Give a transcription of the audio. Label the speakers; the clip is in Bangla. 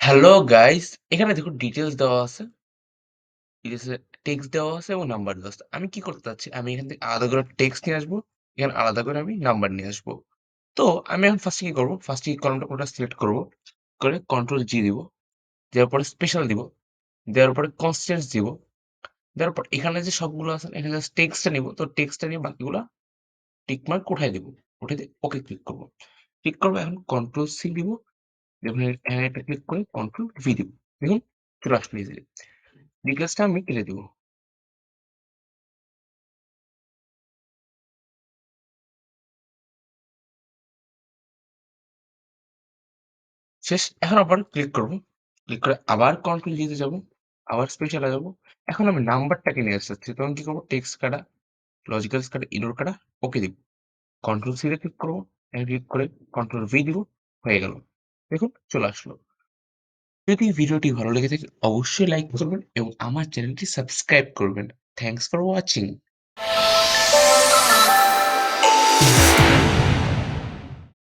Speaker 1: Hello guys! এখানে দেখুন ডিটেইলস দেওয়া আছে। ডিটেইলস এ টেক্সট দেওয়া আছে এবং নাম্বার দেওয়া আছে। আমি কি করতে চাচ্ছি? আমি এখান থেকে আলাদা করে টেক্সট নিয়ে আসবো। এখানে আলাদা করে আমি নাম্বার নিয়ে আসবো। তো আমি এখন ফার্স্টে কি করব? ফার্স্টে এই কলামটা পুরোটা সিলেক্ট করব। করে কন্ট্রোল জি দিব। দেওয়ার পরে স্পেশাল দিব। দেওয়ার পরে কনস্ট্যান্টস দিব। দেওয়ার পর এখানে যে সবগুলো আছে এখানে জাস্ট টেক্সটটা নিব। তো টেক্সটটা নিয়ে বাকিগুলা টিক মার্ক উঠায় দিব। উঠিয়ে দিয়ে ওকে ক্লিক করব। ক্লিক করব এখন কন্ট্রোল সি দিব। দেখুন এখানে একটা ক্লিক করে কন্ট্রোল ভি দিব। দেখুন চলে আসলো ইজিলি। ডিটেইলসটা আমি কেটে দিব। শেষ। এখন আবার ক্লিক করব। ক্লিক করে আবার কন্ট্রোল জি তে যাব। আবার স্পেশাল এ যাব। এখন আমি নাম্বারটাকে নিয়ে আসতে চাচ্ছি। তখন কি করব? টেক্সট কাটা, লজিক্যালস কাটা, ইগনোর কাটা, ওকে দিব। কন্ট্রোল সি তে ক্লিক করব। ক্লিক করে কন্ট্রোল ভি দিব। হয়ে গেল। দেখুন চলে আসলো। যদি ভিডিওটি ভালো লেগে থাকে অবশ্যই লাইক করবেন এবং আমার চ্যানেলটি সাবস্ক্রাইব করবেন। Thanks for watching.